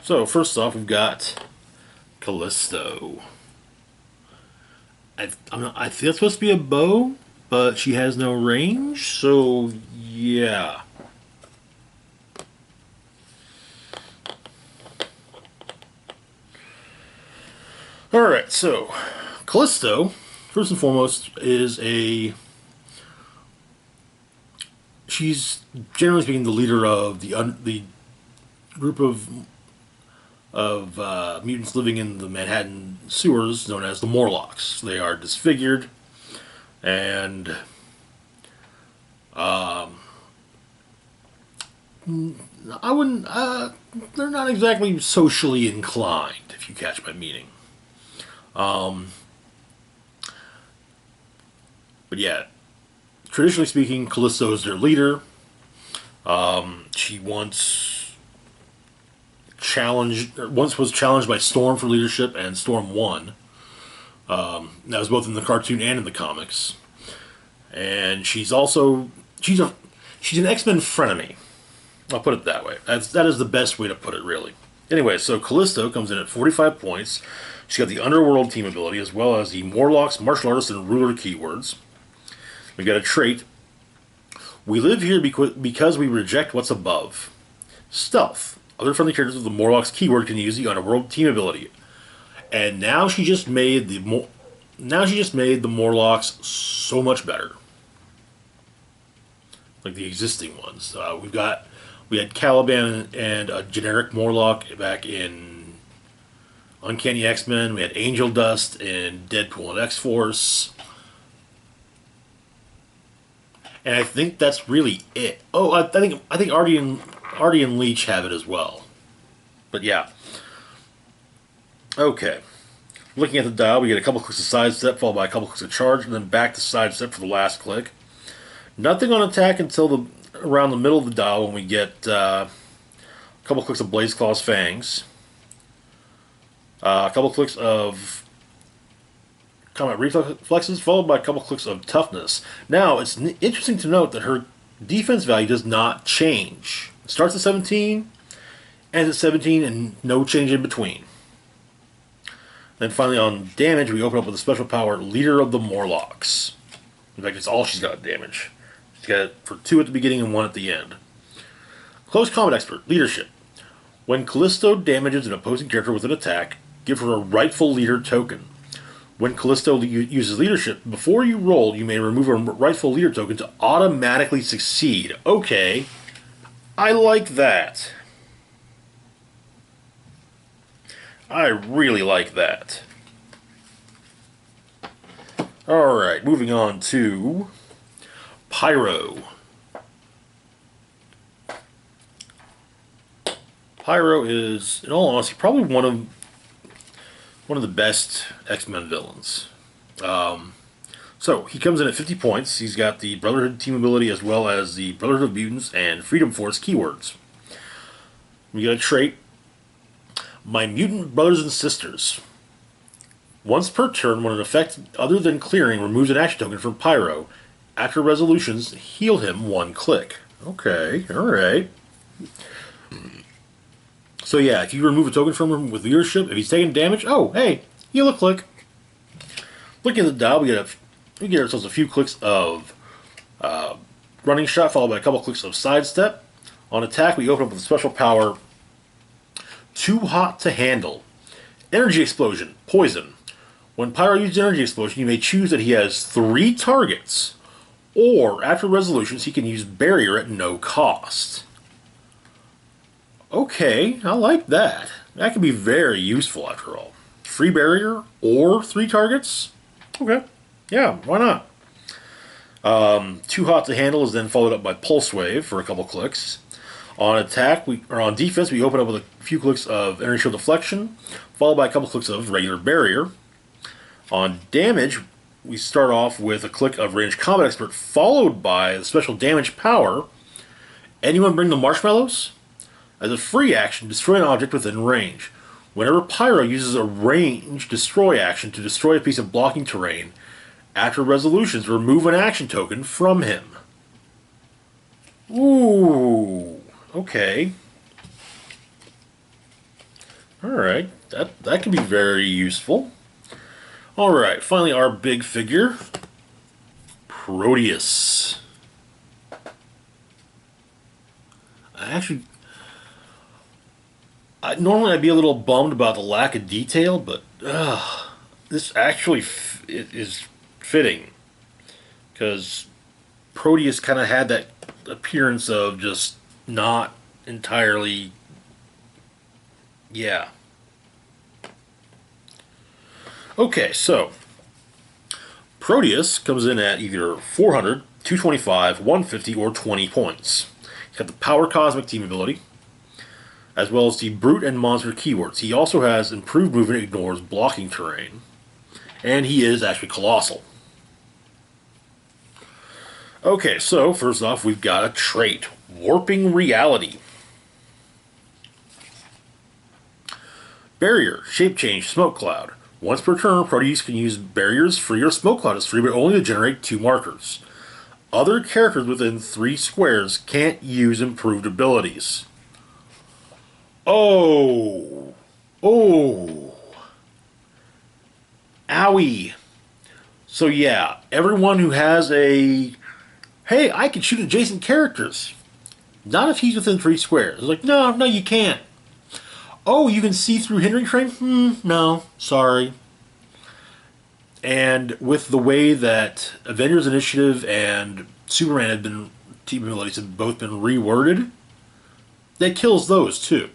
So first off, we've got Callisto. I think that's supposed to be a bow, but she has no range, so yeah. Alright, so Callisto, first and foremost, she's generally speaking the leader of the group of mutants living in the Manhattan sewers known as the Morlocks. They are disfigured, and I wouldn't. They're not exactly socially inclined, if you catch my meaning. But yeah, traditionally speaking, Callisto is their leader. She once was challenged by Storm for leadership, and Storm won. That was both in the cartoon and in the comics. And she's an X-Men frenemy. I'll put it that way. That is the best way to put it, really. Anyway, so Callisto comes in at 45 points. She's got the Underworld team ability, as well as the Morlocks, Martial Artist, and Ruler keywords. We've got a trait. We live here because we reject what's above. Stealth. Other friendly characters with the Morlocks keyword can use the Underworld team ability. And now she just made the Morlocks so much better. Like the existing ones. We had Caliban and a generic Morlock back in Uncanny X-Men. We had Angel Dust in Deadpool and X-Force. And I think that's really it. Oh, I think Artie and Leech have it as well. But yeah. Okay. Looking at the dial, we get a couple clicks of sidestep, followed by a couple clicks of charge, and then back to sidestep for the last click. Nothing on attack until around the middle of the dial when we get a couple clicks of Blaze Claw's Fangs. A couple clicks of Combat Reflexes, followed by a couple clicks of Toughness. Now, it's interesting to note that her defense value does not change. It starts at 17, ends at 17, and no change in between. Then finally on damage, we open up with a special power, Leader of the Morlocks. In fact, it's all she's got damage. She's got it for 2 at the beginning and 1 at the end. Close Combat Expert, Leadership. When Callisto damages an opposing character with an attack, give her a Rightful Leader token. When Callisto uses Leadership, before you roll, you may remove a Rightful Leader token to automatically succeed. Okay, I like that. I really like that. Alright, moving on to Pyro. Pyro is, in all honesty, probably one of the best X-Men villains. So, he comes in at 50 points. He's got the Brotherhood team ability as well as the Brotherhood of Mutants and Freedom Force keywords. We got a trait, My Mutant Brothers and Sisters. Once per turn, when an effect other than clearing removes an action token from Pyro, after resolutions, heal him 1 click. Okay, alright. So yeah, if you remove a token from him with leadership, if he's taking damage, oh, hey, heal a click. Looking at the dial, we get ourselves a few clicks of running shot, followed by a couple clicks of sidestep. On attack, we open up with a special power, Too Hot to Handle. Energy Explosion, Poison. When Pyro uses Energy Explosion, you may choose that he has 3 targets, or after resolutions, he can use Barrier at no cost. Okay, I like that. That can be very useful after all. Free Barrier or 3 targets? Okay, yeah, why not? Too Hot to Handle is then followed up by Pulse Wave for a couple clicks. On attack, on defense, we open up with a few clicks of Energy Shield Deflection, followed by a couple clicks of regular Barrier. On damage, we start off with a click of Ranged Combat Expert, followed by the special damage power. Anyone bring the marshmallows? As a free action, destroy an object within range. Whenever Pyro uses a range destroy action to destroy a piece of blocking terrain, after resolutions, remove an action token from him. Ooh, okay. Alright, that can be very useful. Alright, finally our big figure, Proteus. Normally I'd be a little bummed about the lack of detail, but this actually is fitting. Because Proteus kind of had that appearance of just not entirely... yeah. Okay, so Proteus comes in at either 400, 225, 150, or 20 points. He's got the Power Cosmic Team ability, as well as the Brute and Monster keywords. He also has improved movement, ignores blocking terrain, and he is actually colossal. Okay, so first off, we've got a trait, Warping Reality. Barrier, Shape Change, Smoke Cloud. Once per turn, Proteus can use Barriers free or Smoke Cloud is free, but only to generate 2 markers. Other characters within 3 squares can't use improved abilities. Oh. Oh. Owie. So yeah, everyone who has a... hey, I can shoot adjacent characters. Not if he's within 3 squares. It's like, no, you can't. Oh, you can see through hindering terrain? No, sorry. And with the way that Avengers Initiative and Superman have been, team abilities have both been reworded, that kills those too.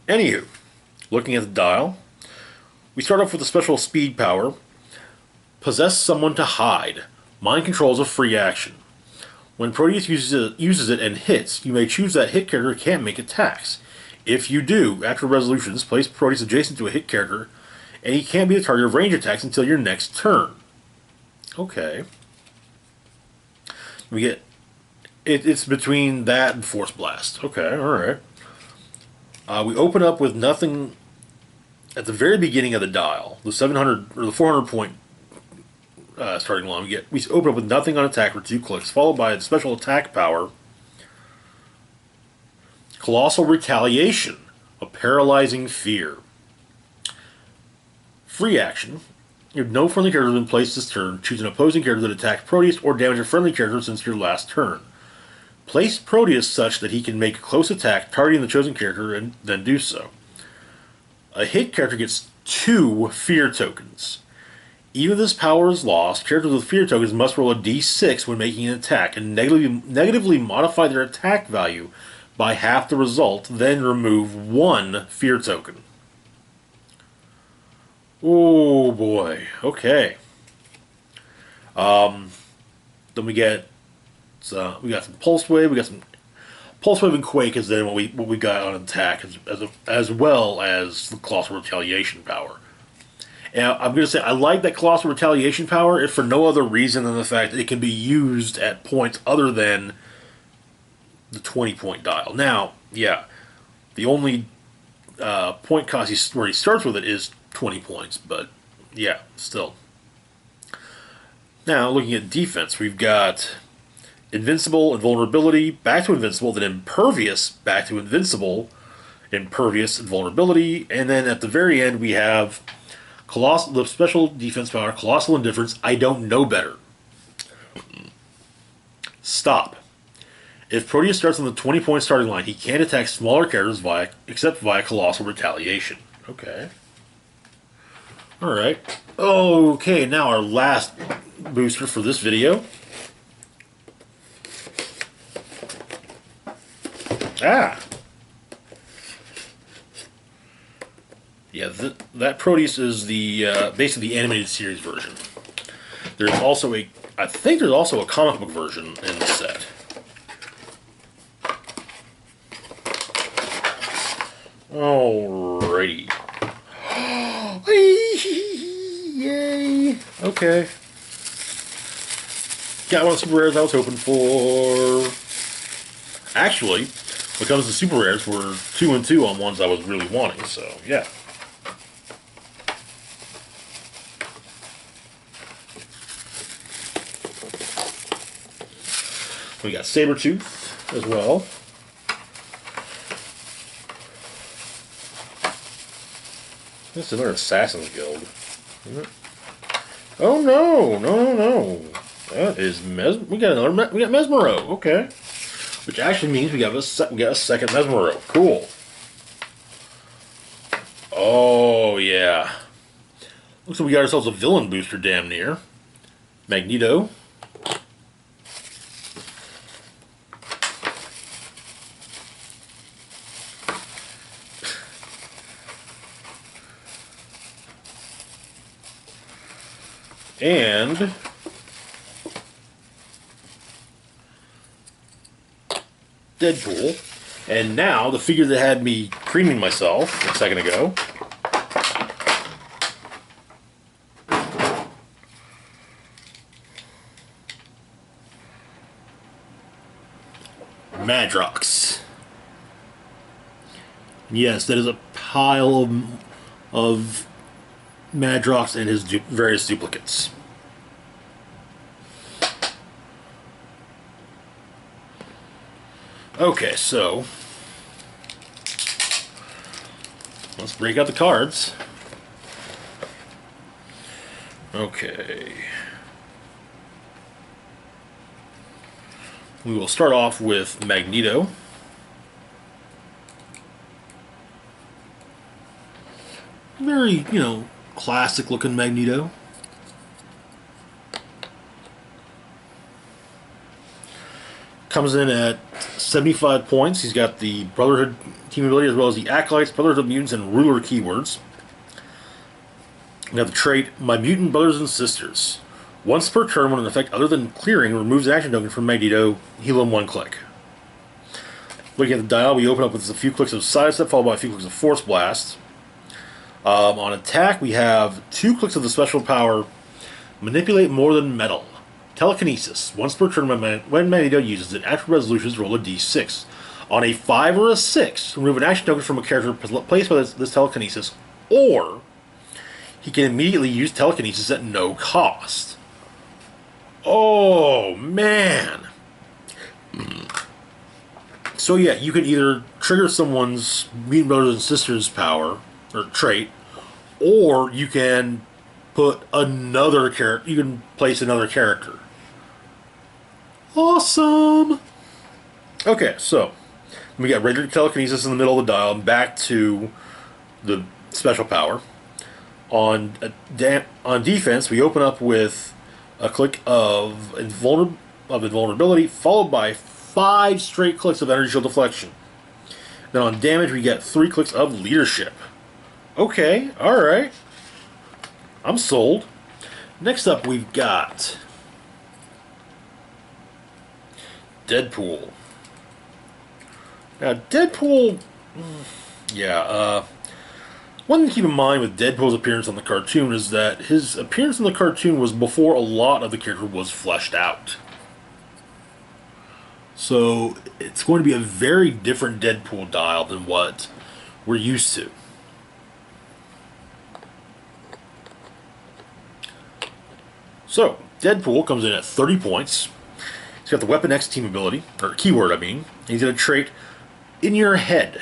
Anywho, looking at the dial, we start off with a special speed power. Possess someone to hide. Mind control is a free action. When Proteus uses it and hits, you may choose that hit character can't make attacks. If you do, after resolutions, place Proteus adjacent to a hit character, and he can't be the target of range attacks until your next turn. Okay. We get... it's between that and Force Blast. Okay, alright. We open up with nothing at the very beginning of the dial, the 700 or the 400 point starting line. We open up with nothing on attack for 2 clicks, followed by a special attack power, Colossal Retaliation, a paralyzing fear. Free action. If no friendly character has been placed this turn, choose an opposing character that attacked Proteus or damage a friendly character since your last turn. Place Proteus such that he can make a close attack targeting the chosen character and then do so. A hit character gets 2 fear tokens. Even if this power is lost, characters with fear tokens must roll a d6 when making an attack and negatively modify their attack value by half the result, then remove 1 fear token. Oh boy, okay. Then we got some Pulse Wave, we got some Pulse Wave and Quake is then what we got on attack as well as the Colossal Retaliation power. Now, I'm going to say I like that Colossal Retaliation power if for no other reason than the fact that it can be used at points other than the 20-point dial. Now, yeah, the only point cost where he starts with it is 20 points, but yeah, still. Now, looking at defense, we've got Invincible, Invulnerability, back to Invincible, then Impervious, back to Invincible, Impervious, Invulnerability, and then at the very end we have the special defense power, Colossal Indifference, I don't know better. Stop. If Proteus starts on the 20-point starting line, he can't attack smaller characters except via Colossal Retaliation. Okay. Alright. Okay, now our last booster for this video. Ah! Yeah, that Proteus is the basically the animated series version. There's also I think there's also a comic book version in the set. Alrighty. Yay! Okay. Got one of the super rares I was hoping for. Actually, when it comes to super rares, we're 2 and 2 on ones I was really wanting, so yeah. We got Sabretooth as well. This is another Assassin's Guild. Oh no, no. That is we got Mesmero. Okay, which actually means we got a second Mesmero. Cool. Oh yeah. Looks like we got ourselves a villain booster, damn near. Magneto. And Deadpool. And now the figure that had me creaming myself a second ago. Madrox. Yes, that is a pile of Madrox and his various duplicates. Okay, so let's break out the cards. Okay. We will start off with Magneto. Very, classic looking Magneto. Comes in at 75 points. He's got the Brotherhood team ability as well as the Acolytes, Brotherhood of Mutants, and Ruler keywords. We have the trait, My Mutant Brothers and Sisters. Once per turn, when an effect other than clearing removes an action token from Magneto, heal him 1 click. Looking at the dial, we open up with a few clicks of Sidestep, followed by a few clicks of Force Blast. On attack, we have 2 clicks of the special power, Manipulate More Than Metal. Telekinesis. Once per turn, when Magneto uses it, after resolutions, roll a d6. On a 5 or a 6, remove an action token from a character placed by this telekinesis, or he can immediately use telekinesis at no cost. Oh, man. So yeah, you can either trigger someone's Mutant Brothers and Sisters power, or trait, or you can put another character, you can place another character. Awesome! Okay, so we got regular telekinesis in the middle of the dial and back to the special power. On defense, we open up with a click of invulnerability, followed by 5 straight clicks of energy shield deflection. Then on damage, we get 3 clicks of leadership. Okay, alright. I'm sold. Next up, we've got Deadpool. Now, Deadpool... Yeah, one thing to keep in mind with Deadpool's appearance on the cartoon is that his appearance in the cartoon was before a lot of the character was fleshed out. So, it's going to be a very different Deadpool dial than what we're used to. So, Deadpool comes in at 30 points. He's got the Weapon X team ability, or keyword, I mean. And he's got a trait, In Your Head.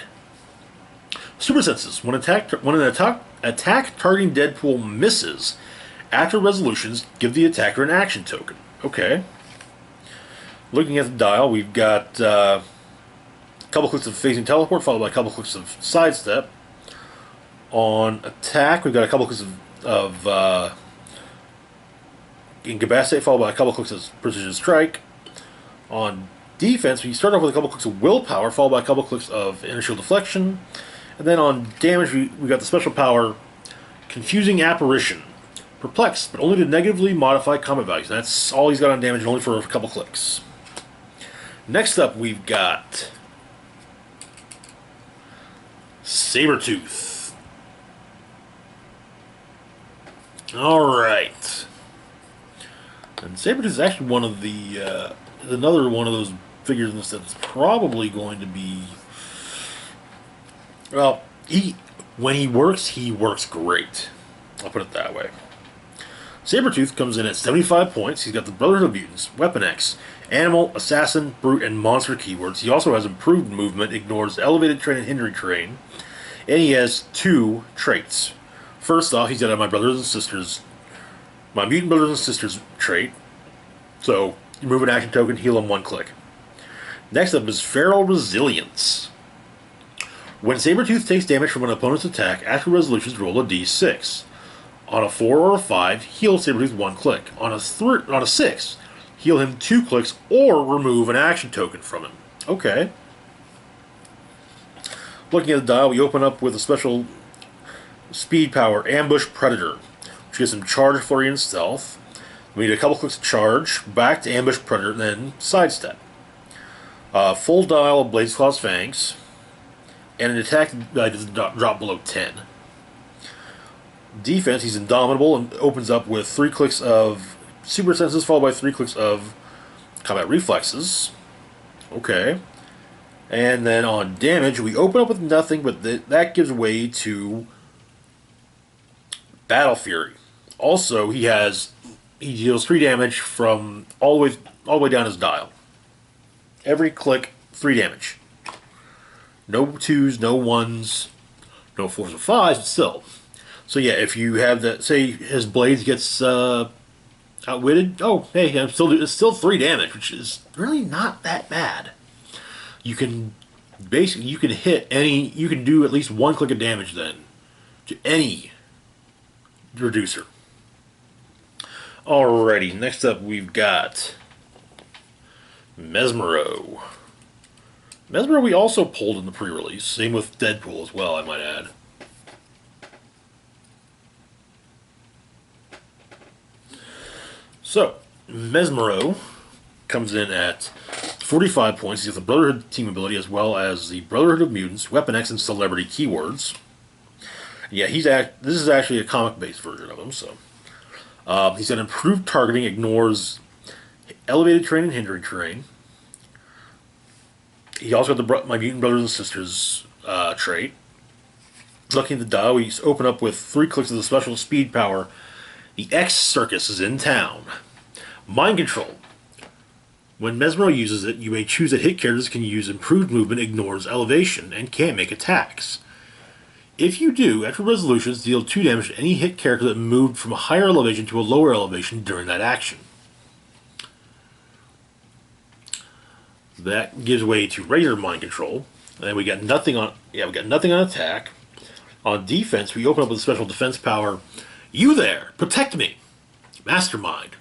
Super senses. When an attack targeting Deadpool misses, after resolutions, give the attacker an action token. Okay. Looking at the dial, we've got a couple clicks of phasing teleport, followed by a couple clicks of sidestep. On attack, we've got a couple clicks of Incapacitate, followed by a couple clicks of Precision Strike. On defense, we start off with a couple clicks of Willpower, followed by a couple clicks of Initial Deflection. And then on damage, we got the special power Confusing Apparition. Perplex, but only to negatively modify combat values. That's all he's got on damage, only for a couple clicks. Next up, we've got Sabretooth. Alright. And Sabretooth is actually one of the, another one of those figures in this that's probably going to be, well, when he works great. I'll put it that way. Sabretooth comes in at 75 points. He's got the Brotherhood of Mutants, Weapon X, Animal, Assassin, Brute, and Monster keywords. He also has improved movement, ignores elevated terrain and hindering terrain, and he has 2 traits. First off, he's got my Brothers and Sisters, my Mutant Brothers and Sisters trait. So, you move an action token, heal him 1 click. Next up is Feral Resilience. When Sabretooth takes damage from an opponent's attack, after resolutions, roll a d6. On a 4 or a 5, heal Sabretooth 1 click. On a 6, heal him 2 clicks or remove an action token from him. Okay. Looking at the dial, we open up with a special speed power, Ambush Predator, which gives him charge, flurry, and stealth. We need a couple clicks of charge, back to Ambush Predator, then sidestep. Full dial of Blades Claw's Fangs, and an attack that doesn't drop below 10. Defense, he's indomitable and opens up with 3 clicks of super senses, followed by 3 clicks of combat reflexes. Okay. And then on damage, we open up with nothing, but that gives way to Battle Fury. Also, he deals 3 damage from all the way down his dial. Every click, 3 damage. No 2s, no 1s, no 4s or 5s, but still. So yeah, if you have that, say his blades gets outwitted, oh hey, it's still 3 damage, which is really not that bad. You can hit any, you can do at least 1 click of damage then to any reducer. Alrighty, next up we've got Mesmero. Mesmero we also pulled in the pre-release, same with Deadpool as well, I might add. So, Mesmero comes in at 45 points. He has the Brotherhood team ability as well as the Brotherhood of Mutants, Weapon X, and Celebrity keywords. Yeah, this is actually a comic-based version of him, so. He's got improved targeting, ignores elevated terrain and hindering terrain. He also got the My Mutant Brothers and Sisters trait. Looking at the dial, we open up with 3 clicks of the special speed power. The X Circus is in town. Mind Control. When Mesmero uses it, you may choose that hit characters can use improved movement, ignores elevation, and can't make attacks. If you do, after resolutions, deal 2 damage to any hit character that moved from a higher elevation to a lower elevation during that action. That gives way to regular Mind Control. And then we got nothing on attack. On defense, we open up with a special defense power. You there! Protect me! Mastermind.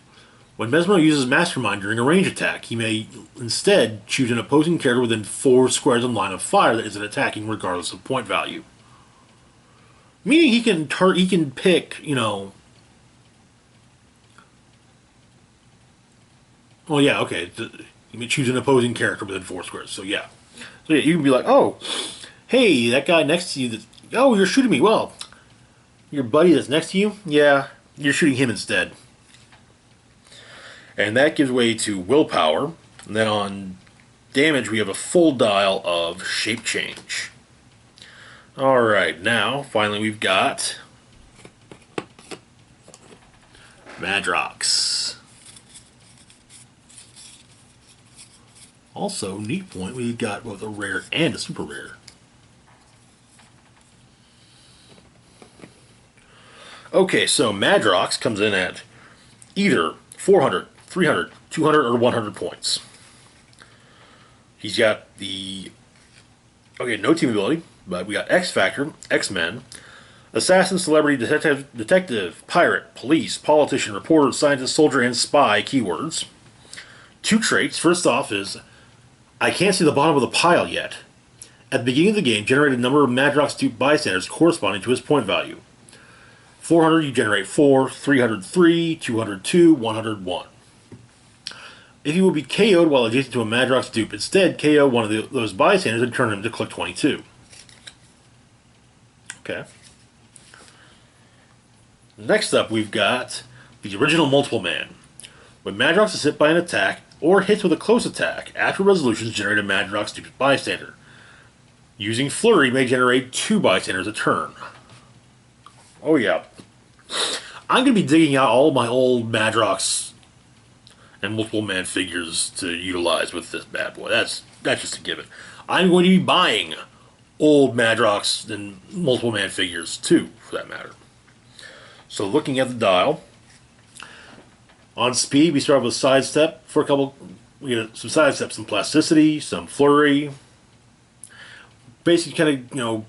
When Mesmero uses Mastermind during a range attack, he may instead choose an opposing character within 4 squares in line of fire that isn't attacking regardless of point value. Meaning he can pick, you know... Well, yeah, okay. You may choose an opposing character within 4 squares, so yeah. So yeah, you can be like, oh, hey, that guy next to you, oh, you're shooting me. Well, your buddy that's next to you, yeah, you're shooting him instead. And that gives way to Willpower. And then on damage, we have a full dial of Shape Change. Alright, now, finally, we've got Madrox. Also, neat point, we've got both a rare and a super rare. Okay, so Madrox comes in at either 400, 300, 200, or 100 points. He's got the... Okay, no team ability, but we got X Factor, X-Men, Assassin, celebrity, detective, pirate, police, politician, reporter, scientist, soldier, and spy keywords. 2 traits. First off is, I can't see the bottom of the pile yet. At the beginning of the game, generate a number of Madrox duped bystanders corresponding to his point value. 400, you generate 4, 303, 202, 101. If you will be KO'd while adjacent to a Madrox dupe, instead KO one of those bystanders and turn him to click 22. Okay. Next up, we've got the original Multiple Man. When Madrox is hit by an attack, or hits with a close attack, after resolutions generate a Madrox duped bystander. Using Flurry may generate 2 bystanders a turn. Oh yeah. I'm going to be digging out all my old Madrox and Multiple Man figures to utilize with this bad boy. That's just a given. I'm going to be buying old Madrox and Multiple Man figures too, for that matter. So looking at the dial, on speed we start with sidestep for a couple. We get some sidestep, some plasticity, some flurry. Basically, kind of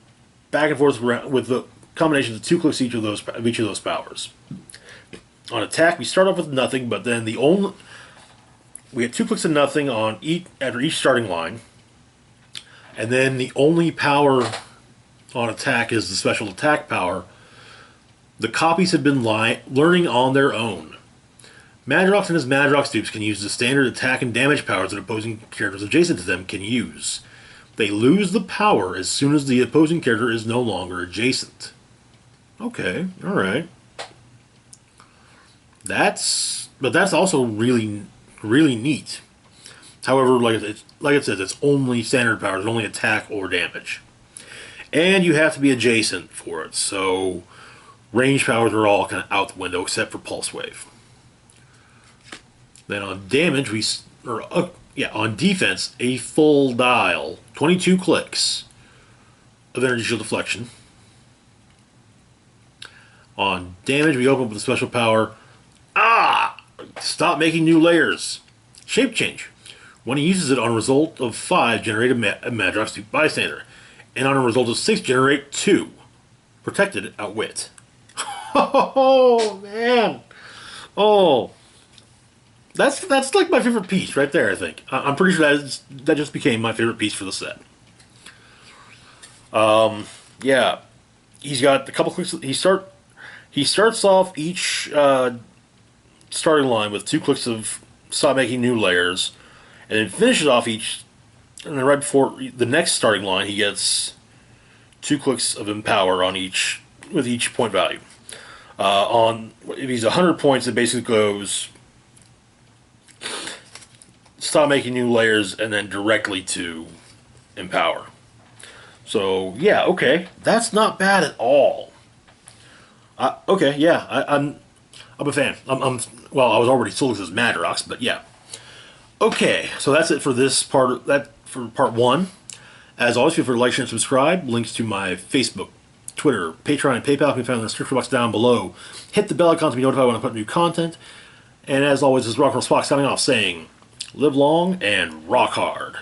back and forth with the combinations of 2 clicks each of those powers. On attack, we start off with nothing, but then we get 2 clicks of nothing on after each starting line, and then the only power on attack is the special attack power. The copies have been learning on their own. Madrox and his Madrox dupes can use the standard attack and damage powers that opposing characters adjacent to them can use. They lose the power as soon as the opposing character is no longer adjacent. Okay, alright. That's also really, really neat. However, like it says, it's only standard powers, only attack or damage. And you have to be adjacent for it, so range powers are all kind of out the window except for Pulse Wave. Then on damage, on defense, a full dial, 22 clicks of energy shield deflection. On damage, we open up with a special power. Stop making new layers. Shape change. When he uses it on a result of 5, generate a Madrox duped bystander. And on a result of 6, generate 2. Protected, outwit. Oh, man. Oh. That's like my favorite piece right there, I think. I'm pretty sure that just became my favorite piece for the set. Yeah. He's got a couple clicks. He starts off each starting line with 2 clicks of stop making new layers, and then finishes off and then right before the next starting line, he gets 2 clicks of empower with each point value. If he's 100 points, it basically goes stop making new layers and then directly to empower. So yeah, okay, that's not bad at all. Okay, yeah, I'm a fan. Well, I was already sold as Madrox, but yeah. Okay, so that's it for this part. For part 1. As always, feel free to like, share, and subscribe. Links to my Facebook, Twitter, Patreon, and PayPal can be found in the description box down below. Hit the bell icon to be notified when I put new content. And as always, this is Rock and Roll Spock signing off, saying, live long and rock hard.